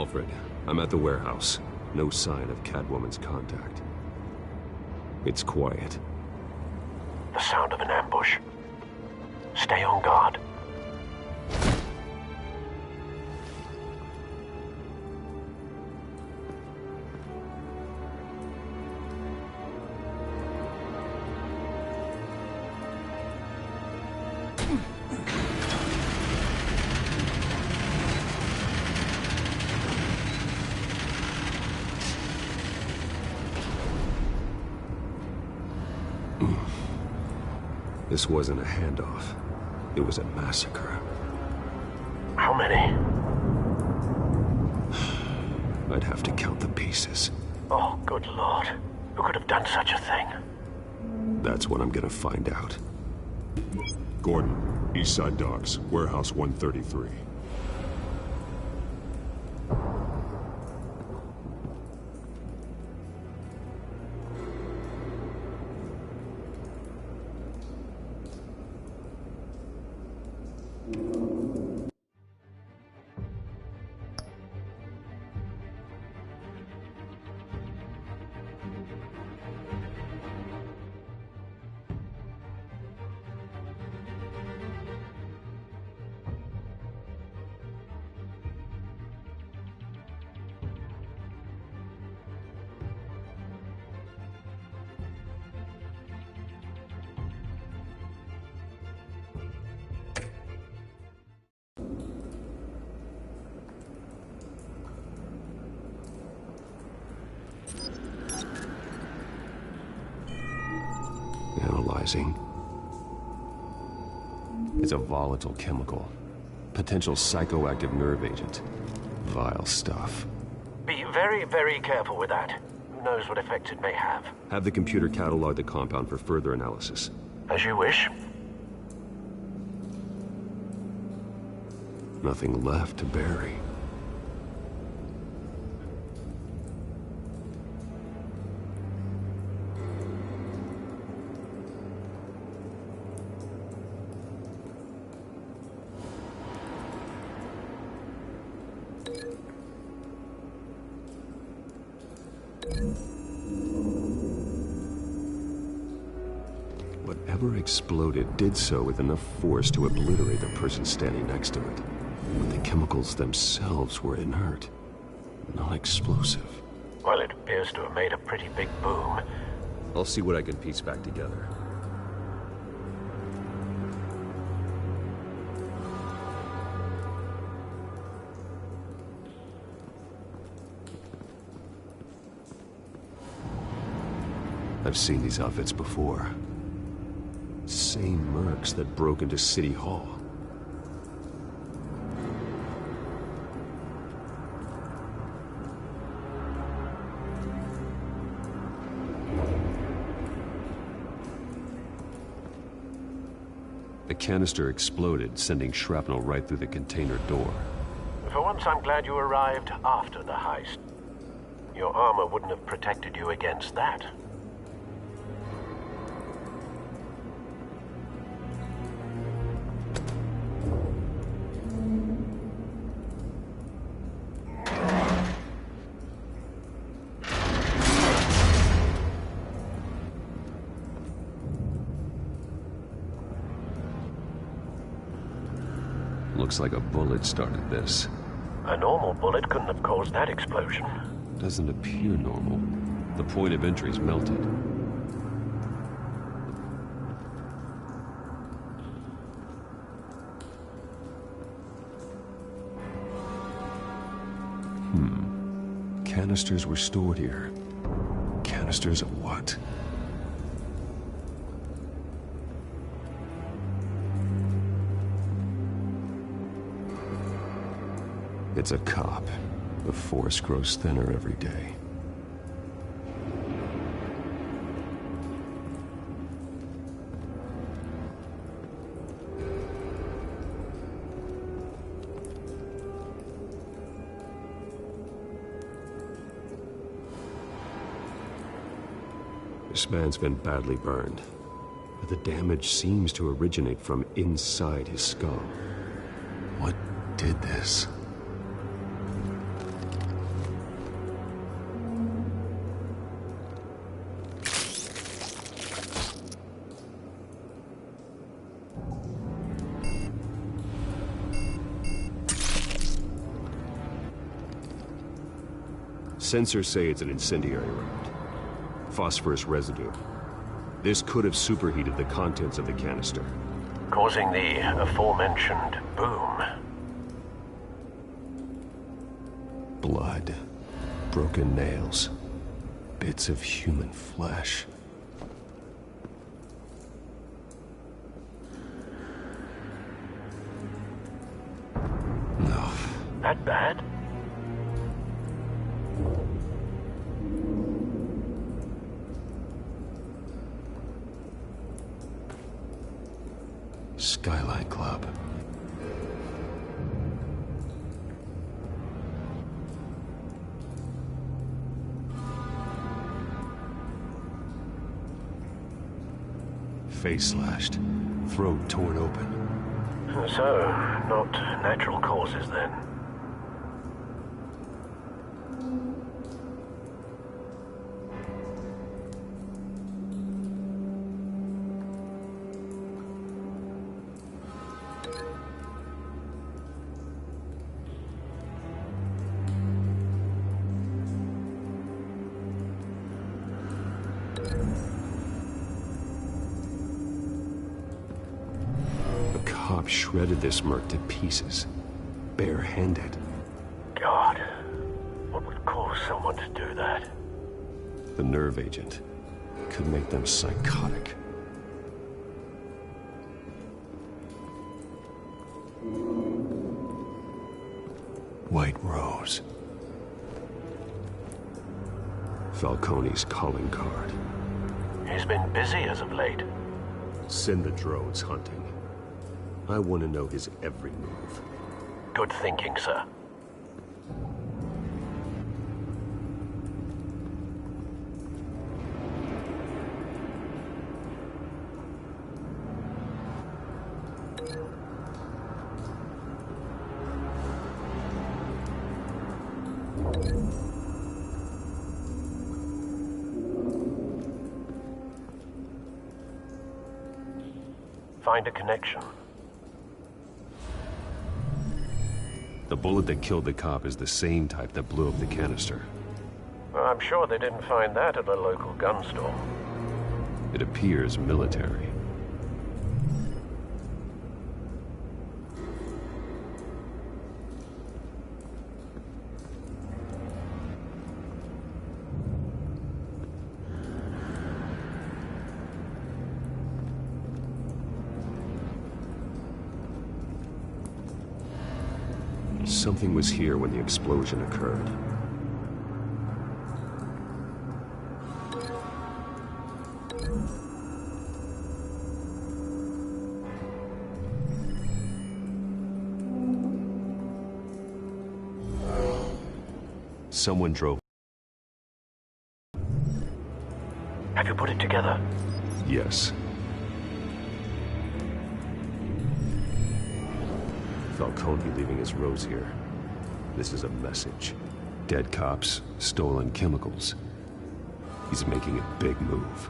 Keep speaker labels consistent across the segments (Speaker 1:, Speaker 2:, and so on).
Speaker 1: Alfred, I'm at the warehouse. No sign of Catwoman's contact. It's quiet.
Speaker 2: The sound of an ambush. Stay on guard.
Speaker 1: This wasn't a handoff. It was a massacre.
Speaker 2: How many?
Speaker 1: I'd have to count the pieces.
Speaker 2: Oh, good Lord. Who could have done such a thing?
Speaker 1: That's what I'm gonna find out.
Speaker 3: Gordon, Eastside Docks, Warehouse 133.
Speaker 1: Analyzing. It's a volatile chemical. Potential psychoactive nerve agent. Vile stuff.
Speaker 2: Be very, very careful with that. Who knows what effects it may have.
Speaker 1: Have the computer catalog the compound for further analysis.
Speaker 2: As you wish.
Speaker 1: Nothing left to bury. Whatever exploded did so with enough force to obliterate the person standing next to it. But the chemicals themselves were inert, not explosive.
Speaker 2: Well, it appears to have made a pretty big boom.
Speaker 1: I'll see what I can piece back together. I've seen these outfits before. Same mercs that broke into City Hall. The canister exploded, sending shrapnel right through the container door.
Speaker 2: For once, I'm glad you arrived after the heist. Your armor wouldn't have protected you against that.
Speaker 1: Looks like a bullet started this.
Speaker 2: A normal bullet couldn't have caused that explosion.
Speaker 1: Doesn't appear normal. The point of entry's melted. Canisters were stored here. Canisters of what? It's a cop. The force grows thinner every day. This man's been badly burned, but the damage seems to originate from inside his skull. What did this? Sensors say it's an incendiary round. Phosphorus residue. This could have superheated the contents of the canister,
Speaker 2: causing the aforementioned boom.
Speaker 1: Blood. Broken nails. Bits of human flesh. No.
Speaker 2: That bad?
Speaker 1: Skyline Club. Face slashed, throat torn open.
Speaker 2: So, not natural causes then.
Speaker 1: Cop shredded this merc to pieces, bare-handed.
Speaker 2: God, what would cause someone to do that?
Speaker 1: The nerve agent could make them psychotic. White Rose. Falcone's calling card.
Speaker 2: He's been busy as of late.
Speaker 1: Send the drones hunting. I want to know his every move.
Speaker 2: Good thinking, sir. Find a connection.
Speaker 1: The bullet that killed the cop is the same type that blew up the canister.
Speaker 2: Well, I'm sure they didn't find that at a local gun store.
Speaker 1: It appears military. Something was here when the explosion occurred. Someone drove.
Speaker 2: Have you put it together?
Speaker 1: Yes. Falcone leaving his rose here. This is a message. Dead cops, stolen chemicals. He's making a big move.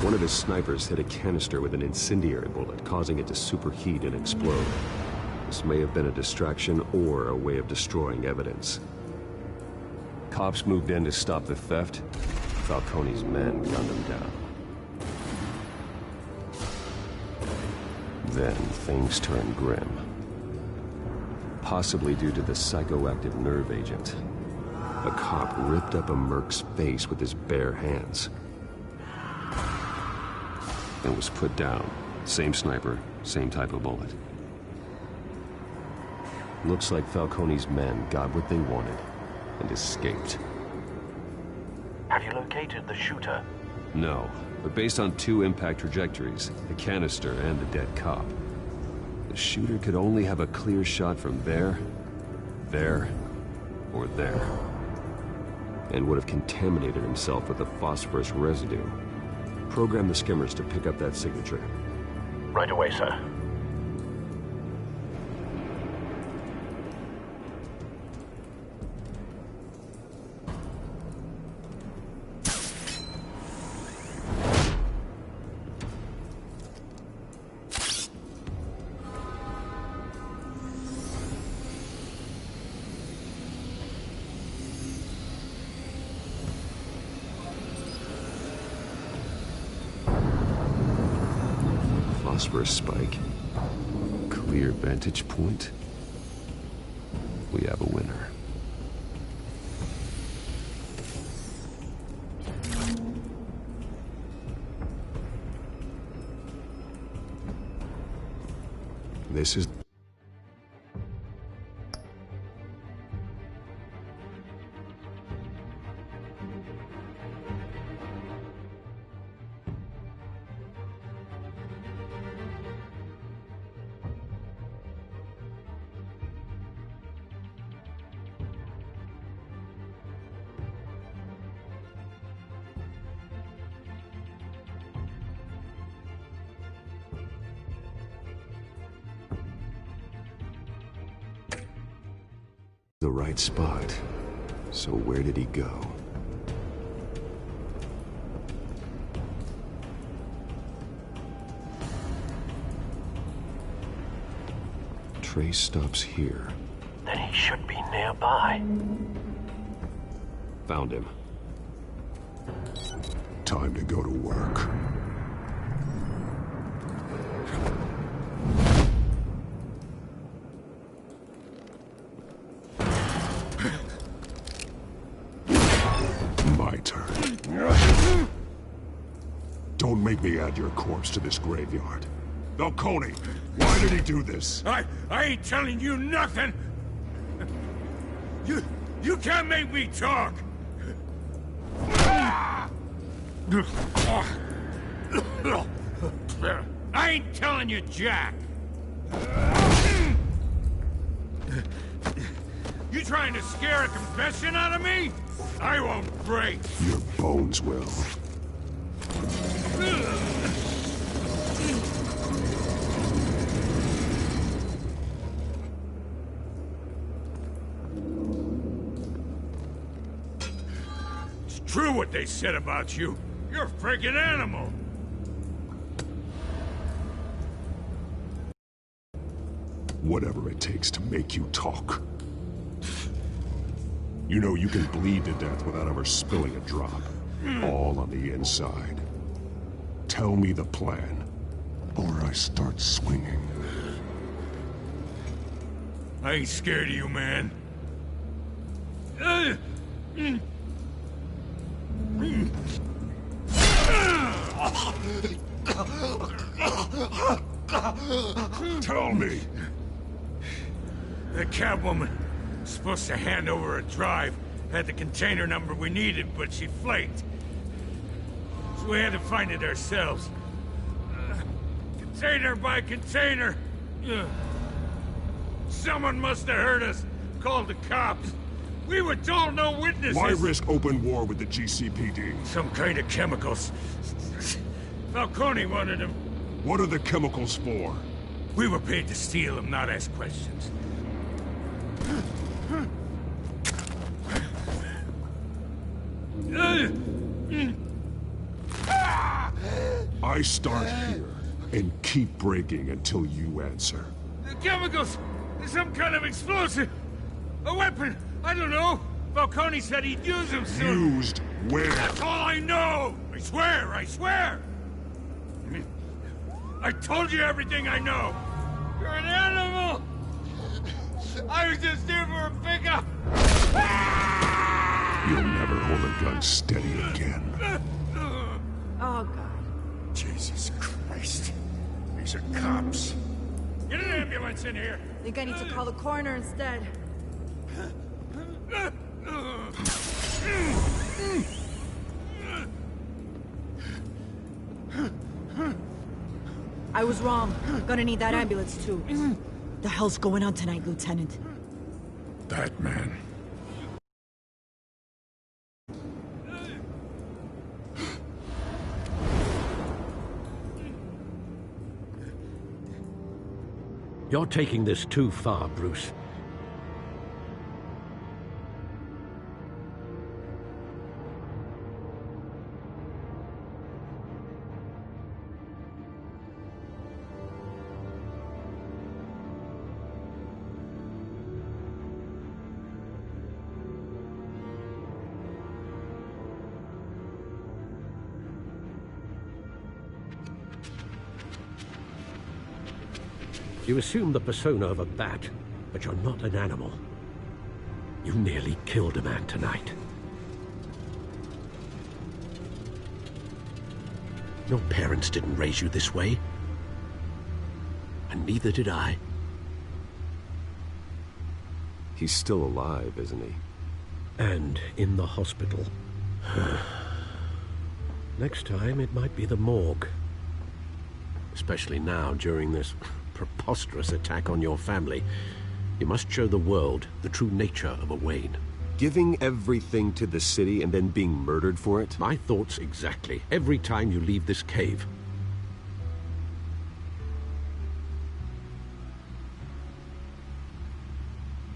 Speaker 1: One of his snipers hit a canister with an incendiary bullet, causing it to superheat and explode. This may have been a distraction or a way of destroying evidence. Cops moved in to stop the theft. Falcone's men gunned them down. Then things turned grim. Possibly due to the psychoactive nerve agent. A cop ripped up a merc's face with his bare hands. Then was put down. Same sniper, same type of bullet. Looks like Falcone's men got what they wanted and escaped.
Speaker 2: Have you located the shooter?
Speaker 1: No, but based on two impact trajectories, the canister and the dead cop, the shooter could only have a clear shot from there, or there, and would have contaminated himself with the phosphorus residue. Program the skimmers to pick up that signature.
Speaker 2: Right away, sir.
Speaker 1: Phosphorus spike. Clear vantage point. We have a winner. This is... the right spot. So where did he go? Trace stops here.
Speaker 2: Then he should be nearby.
Speaker 1: Found him.
Speaker 3: Time to go to work. My turn. Don't make me add your corpse to this graveyard. Falcone, why did he do this?
Speaker 4: I ain't telling you nothing! You can't make me talk! I ain't telling you jack! You trying to scare a confession out of me? I won't break!
Speaker 3: Your bones will.
Speaker 4: It's true what they said about you. You're a friggin' animal!
Speaker 3: Whatever it takes to make you talk. You know you can bleed to death without ever spilling a drop. All on the inside. Tell me the plan, or I start swinging.
Speaker 4: I ain't scared of you, man.
Speaker 3: Tell me!
Speaker 4: The Catwoman supposed to hand over a drive. Had the container number we needed, but she flaked. So we had to find it ourselves. Container by container. Someone must have heard us. Called the cops. We were told no witnesses.
Speaker 3: Why risk open war with the GCPD?
Speaker 4: Some kind of chemicals. Falcone wanted them.
Speaker 3: What are the chemicals for?
Speaker 4: We were paid to steal them, not ask questions.
Speaker 3: I start here and keep breaking until you answer.
Speaker 4: The chemicals! There's some kind of explosive! A weapon! I don't know! Falcone said he'd use them soon!
Speaker 3: Used where?
Speaker 4: That's all I know! I swear, I swear! I told you everything I know! You're an animal! I was just here for a pickup!
Speaker 3: You'll never hold a gun steady again.
Speaker 5: Oh, God.
Speaker 4: Jesus Christ. These are cops. Get an ambulance in here!
Speaker 5: Think I need to call the coroner instead. I was wrong. Gonna need that ambulance, too. The hell's going on tonight, Lieutenant?
Speaker 3: Batman.
Speaker 6: You're taking this too far, Bruce. You assume the persona of a bat, but you're not an animal. You nearly killed a man tonight. Your parents didn't raise you this way. And neither did I.
Speaker 1: He's still alive, isn't he?
Speaker 6: And in the hospital. Next time, it might be the morgue. Especially now, during this preposterous attack on your family. You must show the world the true nature of a Wayne.
Speaker 1: Giving everything to the city and then being murdered for it?
Speaker 6: My thoughts exactly. Every time you leave this cave.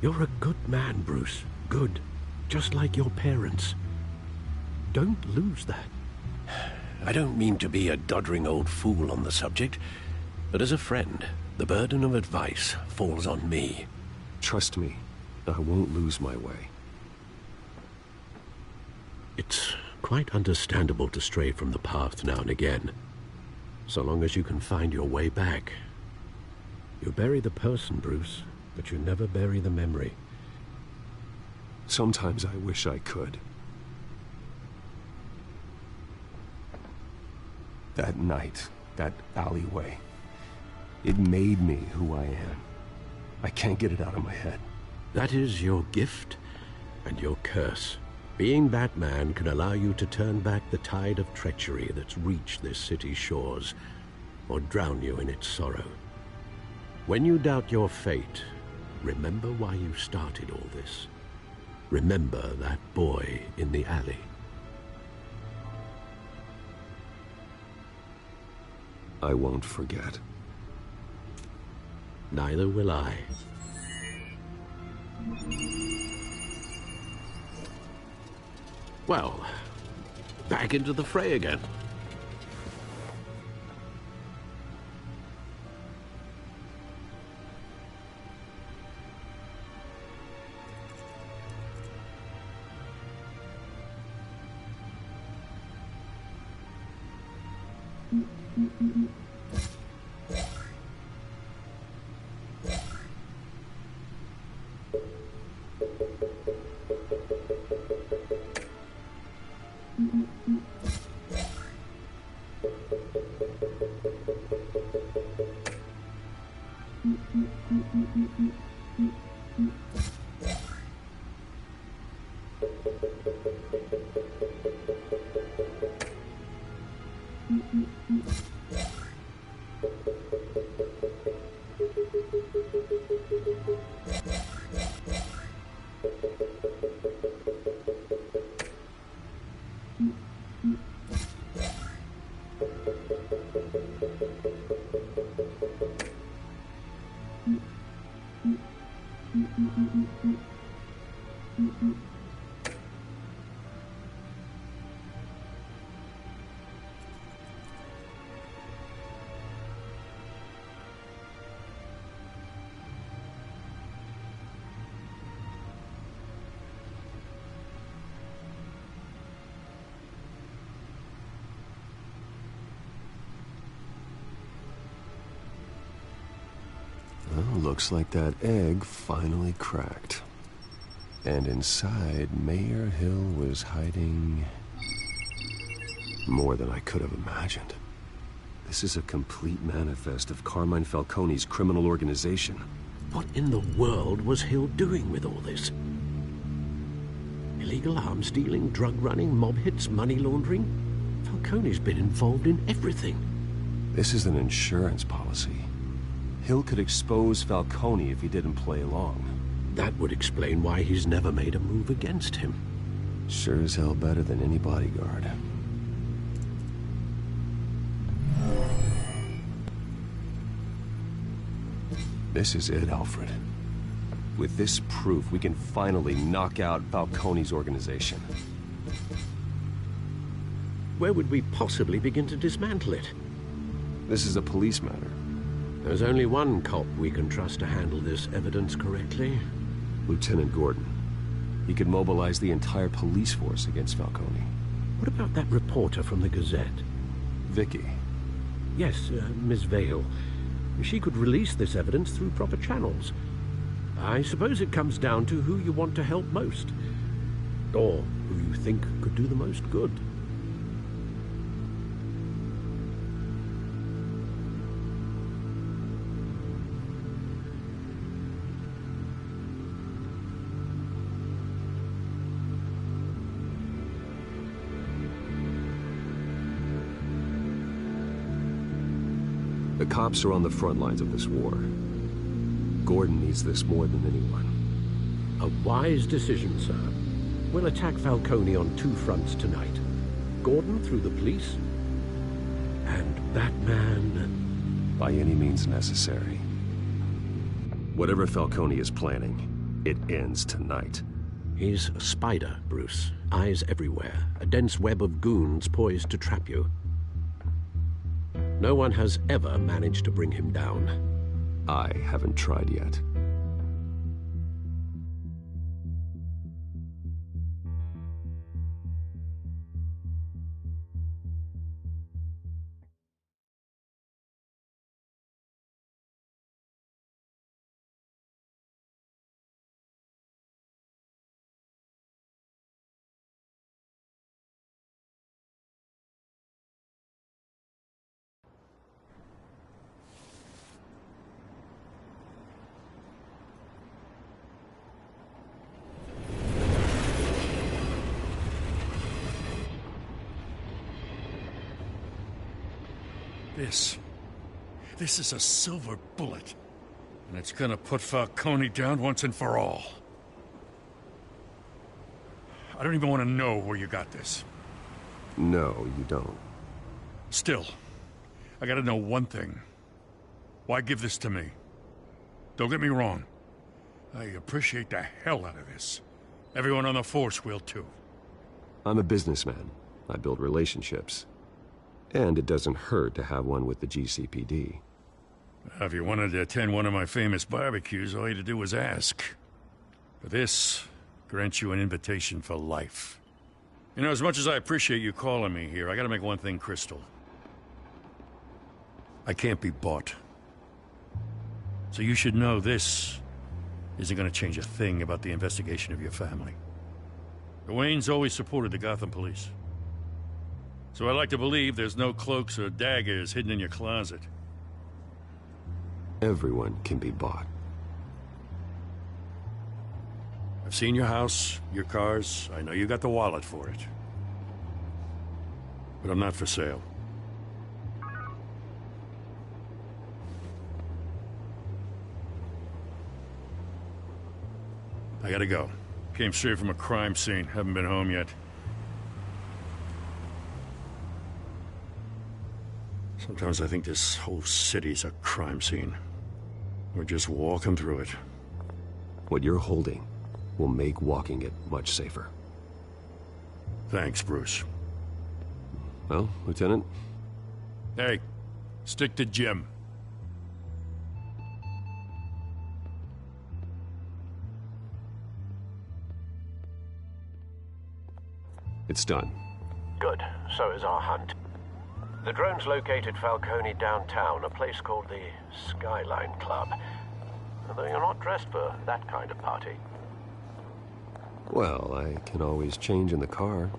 Speaker 6: You're a good man, Bruce. Good. Just like your parents. Don't lose that. I don't mean to be a doddering old fool on the subject, but as a friend, the burden of advice falls on me.
Speaker 1: Trust me, I won't lose my way.
Speaker 6: It's quite understandable to stray from the path now and again, so long as you can find your way back. You bury the person, Bruce, but you never bury the memory.
Speaker 1: Sometimes I wish I could. That night, that alleyway, it made me who I am. I can't get it out of my head.
Speaker 6: That is your gift and your curse. Being Batman can allow you to turn back the tide of treachery that's reached this city's shores, or drown you in its sorrow. When you doubt your fate, remember why you started all this. Remember that boy in the alley.
Speaker 1: I won't forget.
Speaker 6: Neither will I. Well, back into the fray again.
Speaker 1: Looks like that egg finally cracked. And inside, Mayor Hill was hiding more than I could have imagined. This is a complete manifest of Carmine Falcone's criminal organization.
Speaker 6: What in the world was Hill doing with all this? Illegal arms dealing, drug running, mob hits, money laundering? Falcone's been involved in everything.
Speaker 1: This is an insurance policy. Hill could expose Falcone if he didn't play along.
Speaker 6: That would explain why he's never made a move against him.
Speaker 1: Sure as hell better than any bodyguard. This is it, Alfred. With this proof, we can finally knock out Falcone's organization.
Speaker 6: Where would we possibly begin to dismantle it?
Speaker 1: This is a police matter.
Speaker 6: There's only one cop we can trust to handle this evidence correctly.
Speaker 1: Lieutenant Gordon. He could mobilize the entire police force against Falcone.
Speaker 6: What about that reporter from the Gazette?
Speaker 1: Vicky.
Speaker 6: Yes, Miss Vale. She could release this evidence through proper channels. I suppose it comes down to who you want to help most. Or who you think could do the most good.
Speaker 1: The cops are on the front lines of this war. Gordon needs this more than anyone.
Speaker 6: A wise decision, sir. We'll attack Falcone on two fronts tonight. Gordon through the police, and Batman...
Speaker 1: by any means necessary. Whatever Falcone is planning, it ends tonight.
Speaker 6: He's a spider, Bruce. Eyes everywhere. A dense web of goons poised to trap you. No one has ever managed to bring him down.
Speaker 1: I haven't tried yet.
Speaker 4: This is a silver bullet. And it's gonna put Falcone down once and for all. I don't even want to know where you got this.
Speaker 1: No, you don't.
Speaker 4: Still, I gotta know one thing. Why give this to me? Don't get me wrong. I appreciate the hell out of this. Everyone on the force will too.
Speaker 1: I'm a businessman. I build relationships. And it doesn't hurt to have one with the GCPD.
Speaker 4: If you wanted to attend one of my famous barbecues, all you had to do was ask. But this grants you an invitation for life. You know, as much as I appreciate you calling me here, I gotta make one thing crystal. I can't be bought. So you should know this isn't gonna change a thing about the investigation of your family. The Waynes always supported the Gotham police. So I like to believe there's no cloaks or daggers hidden in your closet.
Speaker 1: Everyone can be bought.
Speaker 4: I've seen your house, your cars. I know you got the wallet for it. But I'm not for sale. I gotta go. Came straight from a crime scene. Haven't been home yet. Sometimes I think this whole city's a crime scene. We're just walking through it.
Speaker 1: What you're holding will make walking it much safer.
Speaker 4: Thanks, Bruce.
Speaker 1: Well, Lieutenant?
Speaker 4: Hey, stick to Jim.
Speaker 1: It's done.
Speaker 2: Good. So is our hunt. The drones located Falcone downtown, a place called the Skyline Club. although you're not dressed for that kind of party.
Speaker 1: Well, I can always change in the car.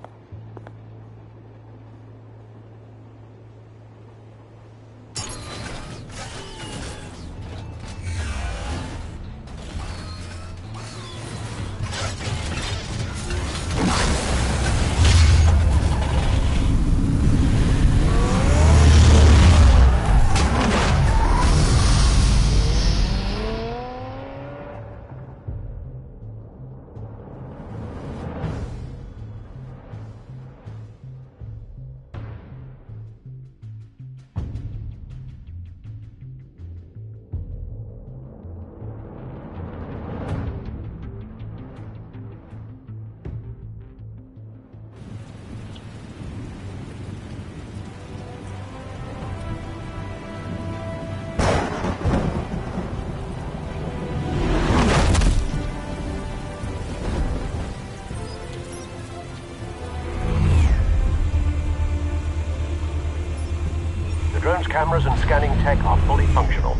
Speaker 2: The drone's cameras and scanning tech are fully functional.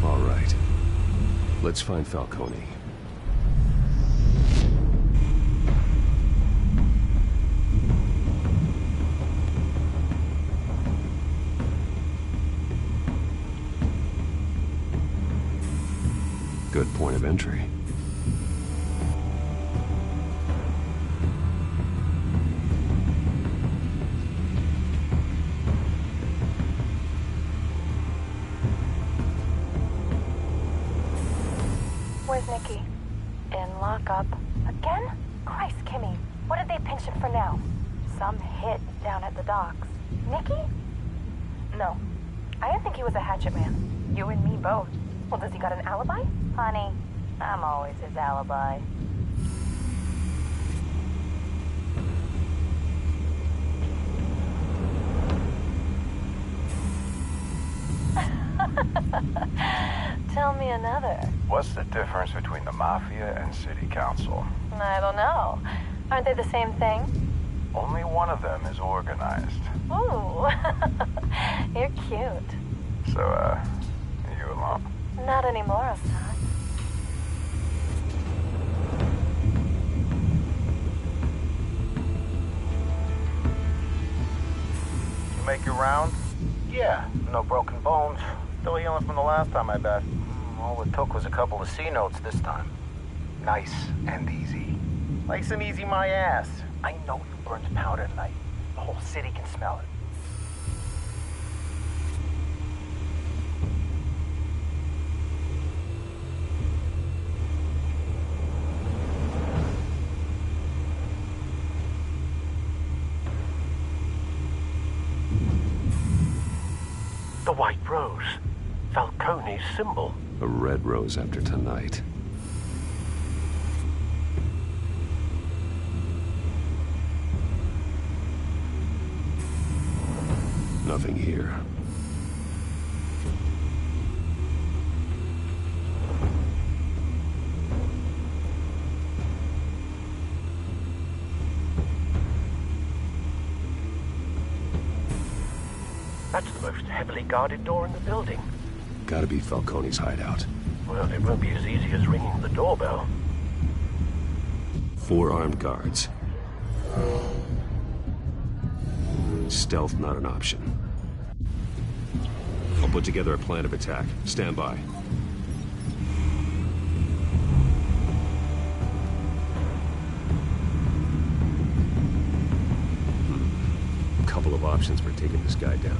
Speaker 1: All right. Let's find Falcone. Good point of entry.
Speaker 7: Where's Nikki? In lockup. Again? Christ, Kimmy. What did they pinch him for now? Some hit down at the docks. Nikki? No. I didn't think he was a hatchet man. You and me both. Well, does he got an alibi? Honey, I'm always his alibi. Tell me another.
Speaker 8: What's the difference between the Mafia and City Council?
Speaker 7: I don't know. Aren't they the same thing?
Speaker 8: Only one of them is organized.
Speaker 7: Ooh. You're cute.
Speaker 8: So, are you alone?
Speaker 7: Not anymore, Assad.
Speaker 8: You make your round?
Speaker 9: Yeah, no broken bones. Still healing from the last time, I bet. All it took was a couple of C notes this time.
Speaker 8: Nice and easy.
Speaker 9: Nice and easy, my ass. I know you burned powder tonight. The whole city can smell it.
Speaker 2: The white rose. Falcone's symbol.
Speaker 1: A red rose after tonight. Nothing here.
Speaker 2: That's the most heavily guarded door in the building.
Speaker 1: Gotta be Falcone's hideout.
Speaker 2: Well, it won't be as easy as ringing the doorbell.
Speaker 1: 4 armed guards. Stealth not an option. I'll put together a plan of attack. Stand by. Couple of options for taking this guy down.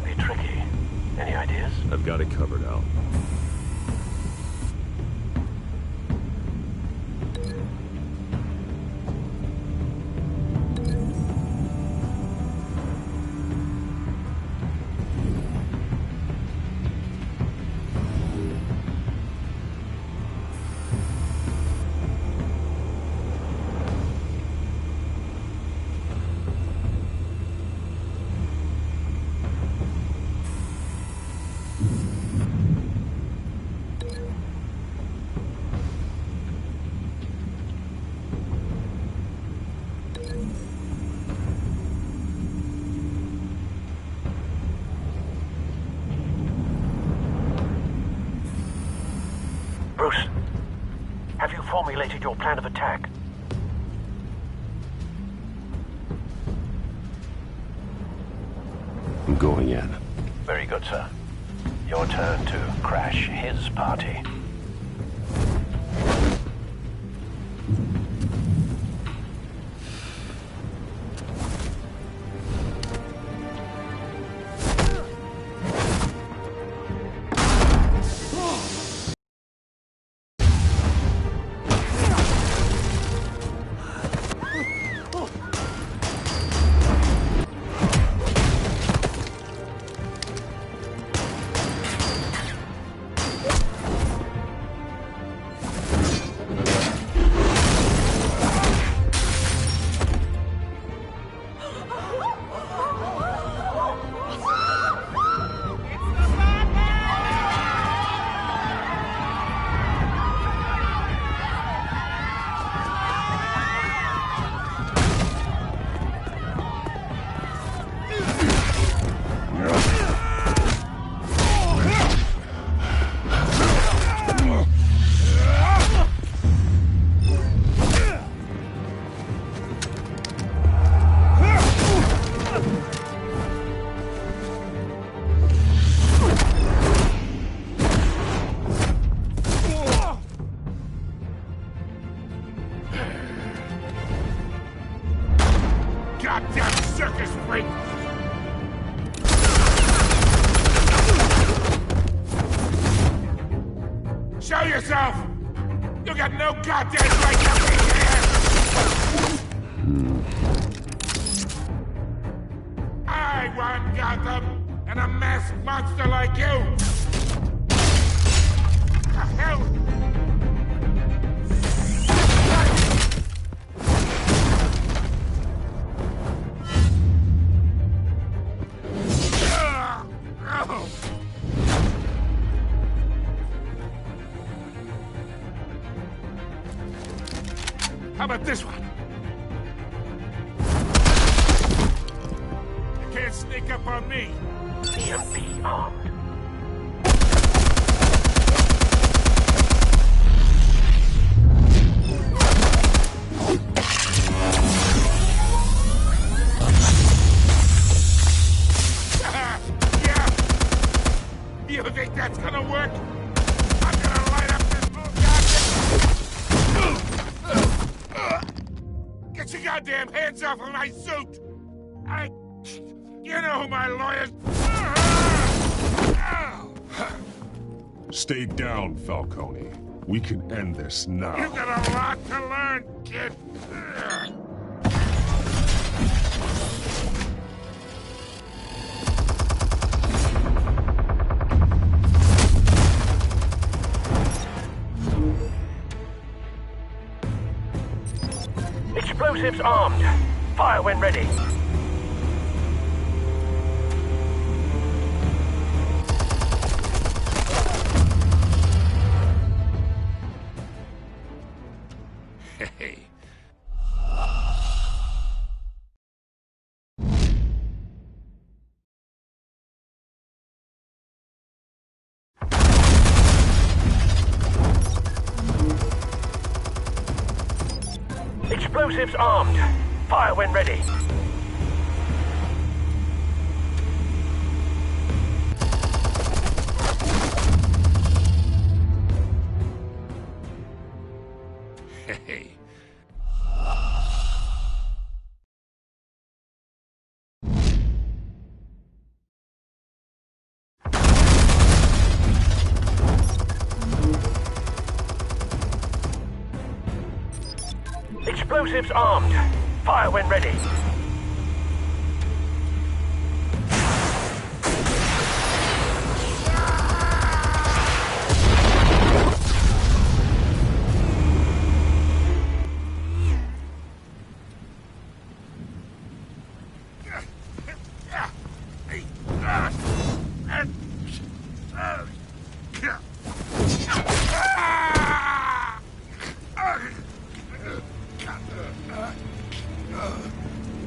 Speaker 2: might be tricky. Any ideas?
Speaker 1: I've got it covered, Al.
Speaker 2: Bruce, have you formulated your plan of attack?
Speaker 1: I'm going in.
Speaker 2: Very good, sir. Your turn to crash his party.
Speaker 3: Goddamn circus freak! Show yourself! You got no goddamn right to be here! I run Gotham, and a masked monster like you! The hell? How about this one? You can't sneak up on me.
Speaker 2: EMP armed.
Speaker 3: Yeah. You think that's gonna work? I'm gonna light up this Get your goddamn hands off of my suit! You know who my lawyers... Stay down, Falcone. We can end this now. You got a lot to learn, kid.
Speaker 2: Explosives armed. Fire when ready.
Speaker 3: Hey.
Speaker 2: Explosives armed. Fire when ready.
Speaker 3: Hey.
Speaker 2: Explosives armed. Fire when ready.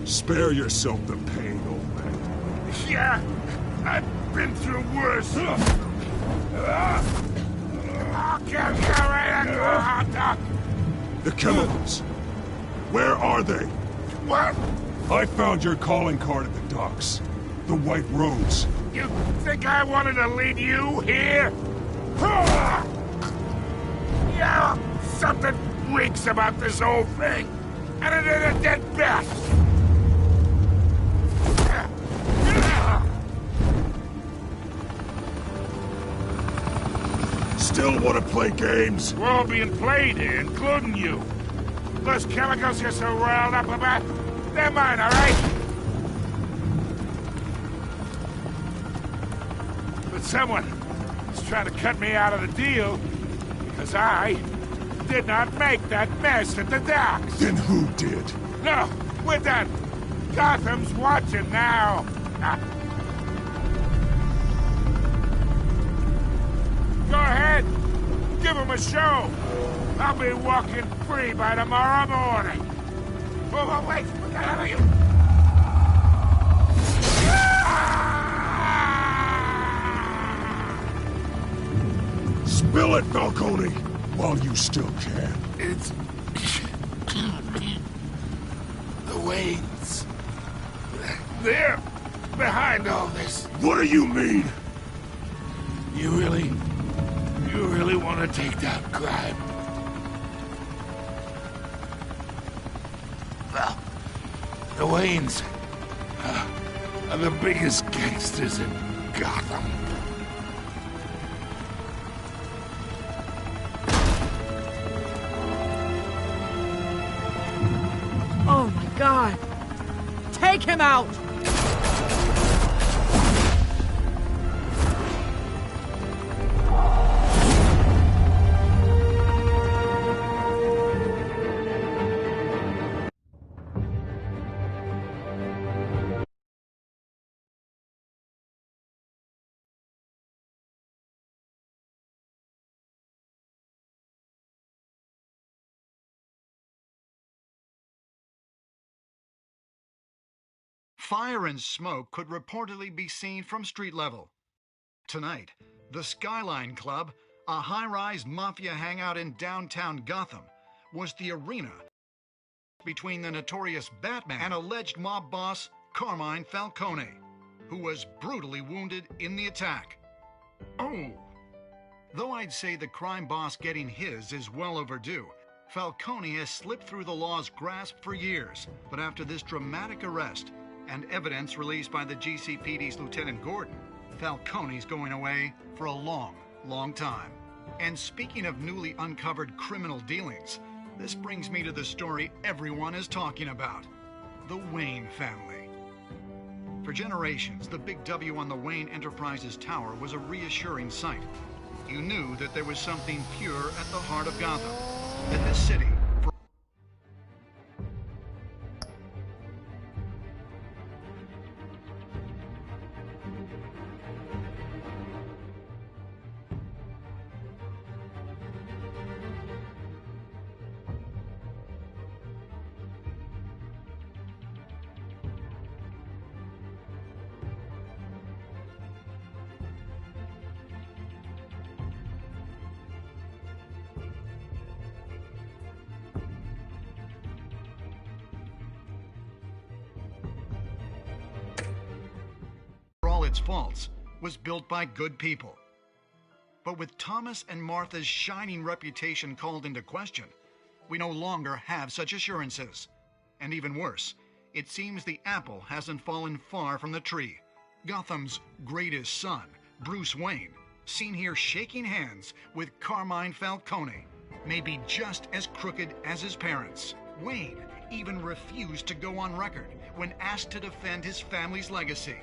Speaker 3: Spare yourself the pain, old man.
Speaker 10: Yeah, I've been through worse. I'll kill you right after a hot dog.
Speaker 3: The chemicals. Where are they?
Speaker 10: What?
Speaker 3: I found your calling card at the docks. The White Rose.
Speaker 10: You think I wanted to lead you here? Yeah, something reeks about this whole thing. And it is a dead bat.
Speaker 3: Still want to play games?
Speaker 10: We're all being played here, including you. Those chemicals you're so riled up about, they're mine, all right? But someone is trying to cut me out of the deal because I did not make that mess at the docks.
Speaker 3: Then who did?
Speaker 10: No, we're done. Gotham's watching now. Go ahead. Give him a show. I'll be walking free by tomorrow morning. Oh, wait. What the hell are you?
Speaker 3: Spill it, Falcone, while you still can.
Speaker 10: It's... the Waynes. They're behind all this.
Speaker 3: What do you mean?
Speaker 10: You really want to take down crime? Well, the Waynes are the biggest gangsters in Gotham.
Speaker 5: Oh my God! Take him out!
Speaker 11: Fire and smoke could reportedly be seen from street level. Tonight, the Skyline Club, a high-rise mafia hangout in downtown Gotham, was the arena between the notorious Batman and alleged mob boss Carmine Falcone, who was brutally wounded in the attack. Oh! Though I'd say the crime boss getting his is well overdue, Falcone has slipped through the law's grasp for years, but after this dramatic arrest, and evidence released by the GCPD's Lieutenant Gordon, Falcone's going away for a long, long time. And speaking of newly uncovered criminal dealings, this brings me to the story everyone is talking about, the Wayne family. For generations, the big W on the Wayne Enterprises Tower was a reassuring sight. You knew that there was something pure at the heart of Gotham, that this city, its faults, was built by good people. But with Thomas and Martha's shining reputation called into question, we no longer have such assurances. And even worse, it seems the apple hasn't fallen far from the tree. Gotham's greatest son, Bruce Wayne, seen here shaking hands with Carmine Falcone, may be just as crooked as his parents. Wayne even refused to go on record when asked to defend his family's legacy.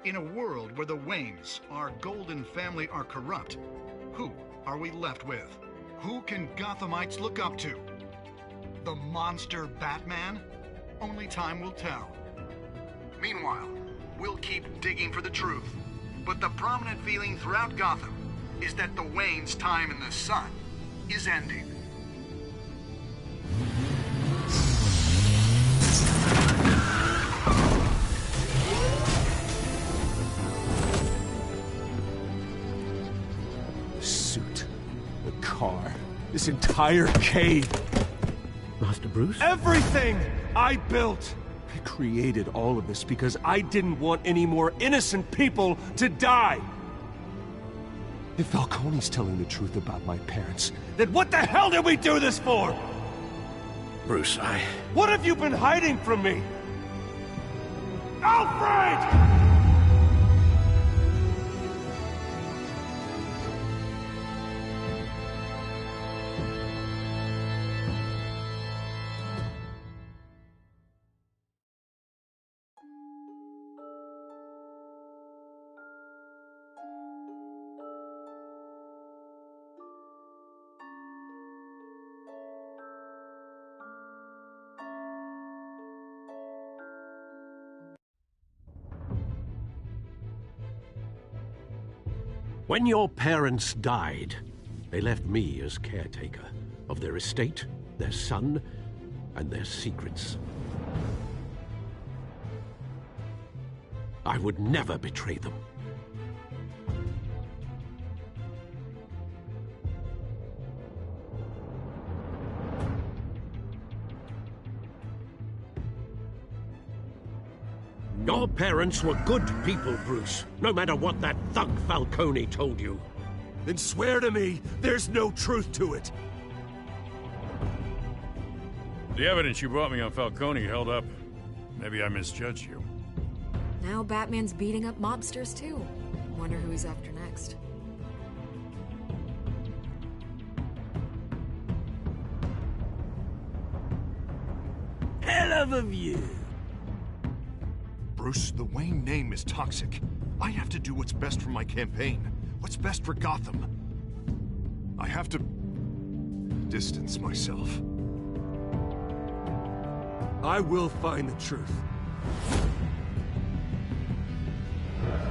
Speaker 11: In a world where the Waynes, our golden family, are corrupt, who are we left with? Who can Gothamites look up to? The monster Batman? Only time will tell. Meanwhile, we'll keep digging for the truth. But the prominent feeling throughout Gotham is that the Waynes' time in the sun is ending.
Speaker 12: The suit, the car, this entire cave.
Speaker 6: Master Bruce?
Speaker 12: Everything I built! I created all of this because I didn't want any more innocent people to die! If Falcone's telling the truth about my parents, then what the hell did we do this for?
Speaker 6: Bruce,
Speaker 12: What have you been hiding from me? Alfred!
Speaker 6: When your parents died, they left me as caretaker of their estate, their son, and their secrets. I would never betray them. Your parents were good people, Bruce, no matter what that thug Falcone told you.
Speaker 12: Then swear to me there's no truth to it.
Speaker 4: The evidence you brought me on Falcone held up. Maybe I misjudged you.
Speaker 13: Now Batman's beating up mobsters, too. Wonder who he's after next.
Speaker 12: Hell of a view.
Speaker 3: Bruce, the Wayne name is toxic. I have to do what's best for my campaign. What's best for Gotham. I have to distance myself.
Speaker 12: I will find the truth.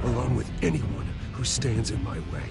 Speaker 12: Along with anyone who stands in my way.